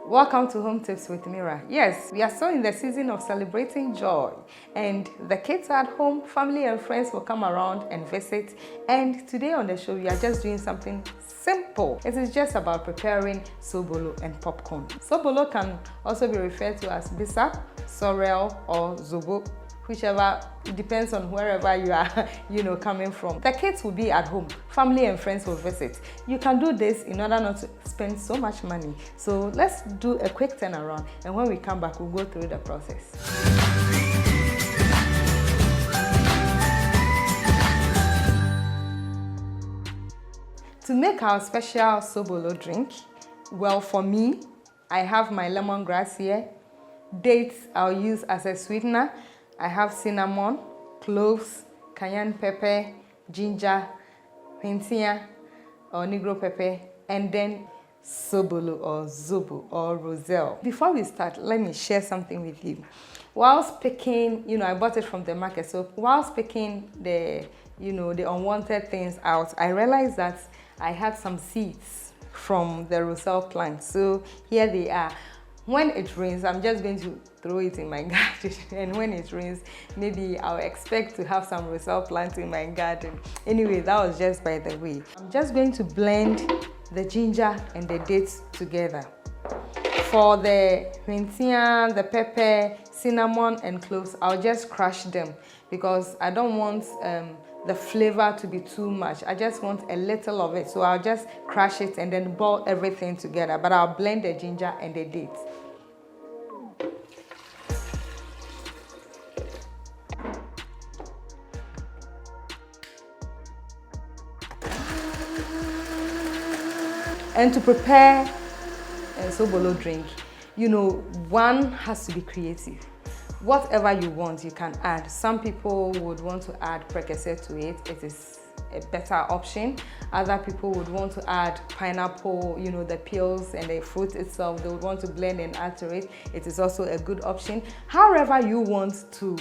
Welcome to Home Tips with Mira. Yes, we are still in the season of celebrating joy, and the kids are at home, family and friends will come around and visit. And today on the show, we are just doing something simple. It is just about preparing sobolo and popcorn. Sobolo can also be referred to as bisap, sorrel, or zobo, whichever, it depends on wherever you are, coming from. The kids will be at home, family and friends will visit. You can do this in order not to spend so much money. So let's do a quick turnaround, and when we come back, we'll go through the process. To make our special sobolo drink, well, for me, I have my lemongrass here. Dates I'll use as a sweetener. I have cinnamon, cloves, cayenne pepper, ginger, hentia or negro pepper, and then sobolo or zobo or roselle. Before we start, let me share something with you. Whilst picking, I bought it from the market, so whilst picking the unwanted things out, I realized that I had some seeds from the roselle plant. So here they are. When it rains, I'm just going to throw it in my garden, and when it rains, maybe I'll expect to have some roselle plants in my garden. Anyway, that was just by the way. I'm just going to blend the ginger and the dates together. For the hentia, the pepper, cinnamon and cloves, I'll just crush them because I don't want the flavor to be too much. I just want a little of it, so I'll just crush it and then boil everything together, but I'll blend the ginger and the dates. And to prepare a sobolo drink, one has to be creative. Whatever you want, you can add. Some people would want to add prekese to it. It is a better option. Other people would want to add pineapple, the peels and the fruit itself. They would want to blend and add to it. It is also a good option. However you want to,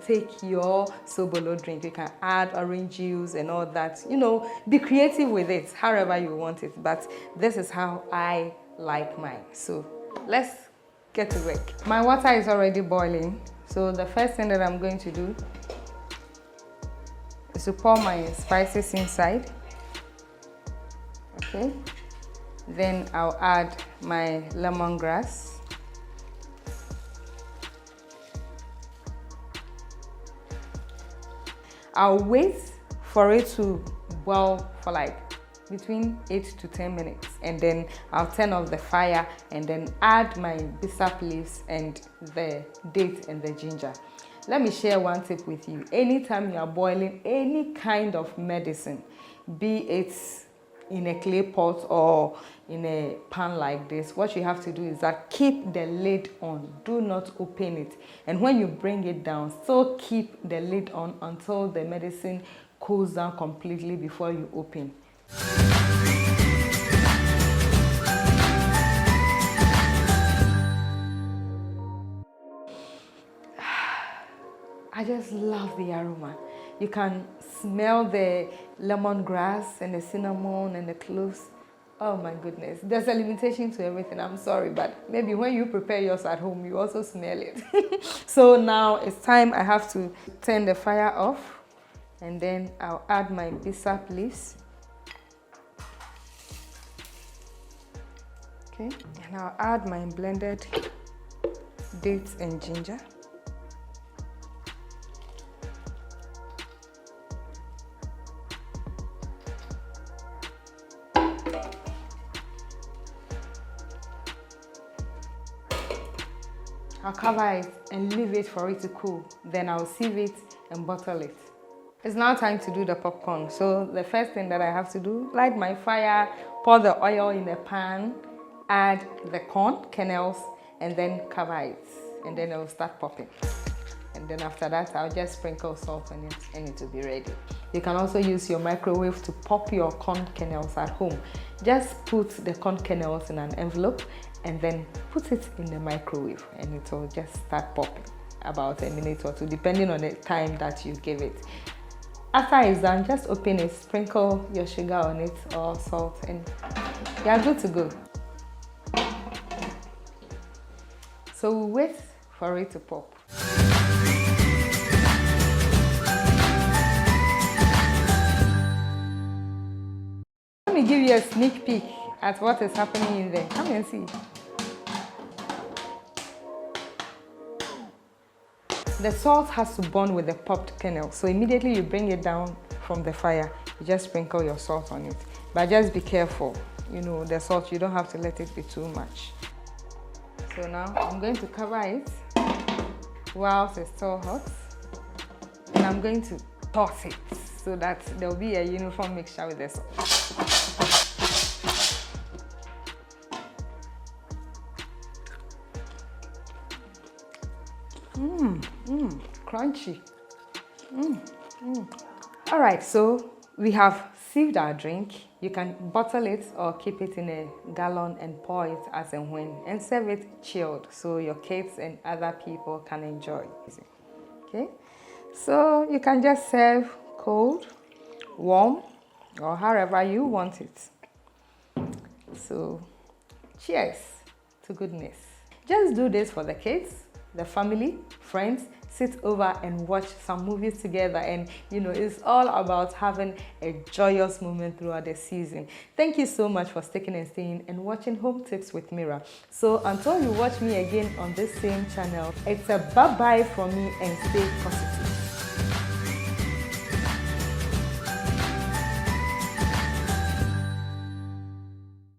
take your sobolo drink, you can add orange juice and all that. Be creative with it, however you want it. But this is how I like mine. So let's get to work. My water is already boiling. So the first thing that I'm going to do is to pour my spices inside. Okay. Then I'll add my lemongrass. I'll wait for it to boil for like between 8 to 10 minutes, and then I'll turn off the fire and then add my bisap leaves and the date and the ginger. Let me share one tip with you. Anytime you are boiling any kind of medicine, be it in a clay pot or in a pan like this, what you have to do is that keep the lid on. Do not open it. And when you bring it down, still keep the lid on until the medicine cools down completely before you open. I just love the aroma. You can smell the lemongrass and the cinnamon and the cloves. Oh my goodness. There's a limitation to everything. I'm sorry, but maybe when you prepare yours at home, you also smell it. So now it's time. I have to turn the fire off, and then I'll add my bisap leaves. Okay, and I'll add my blended dates and ginger. I'll cover it and leave it for it to cool. Then I'll sieve it and bottle it. It's now time to do the popcorn. So the first thing that I have to do, light my fire, pour the oil in the pan, add the corn kernels, and then cover it. And then it will start popping. And then after that, I'll just sprinkle salt on it and it will be ready. You can also use your microwave to pop your corn kernels at home. Just put the corn kernels in an envelope and then put it in the microwave, and it will just start popping about a minute or two, depending on the time that you give it. After it's done, just open it, sprinkle your sugar on it or salt, and you are good to go. So we wait for it to pop. Let me give you a sneak peek at what is happening in there. Come and see. The salt has to burn with the popped kernel, so immediately you bring it down from the fire, you just sprinkle your salt on it. But just be careful, you know, the salt, you don't have to let it be too much. So now I'm going to cover it whilst it's still hot, and I'm going to toss it so that there will be a uniform mixture with the salt. Crunchy. All right, so we have sieved our drink. You can bottle it or keep it in a gallon and pour it as and when, and serve it chilled so your kids and other people can enjoy. Okay, so you can just serve cold, warm, or however you want it. So cheers to goodness. Just do this for the kids, the family, friends. Sit over and watch some movies together, and it's all about having a joyous moment throughout the season. Thank you so much for sticking and staying and watching Home Tips with Mira. So until you watch me again on this same channel, it's a bye-bye from me, and stay positive.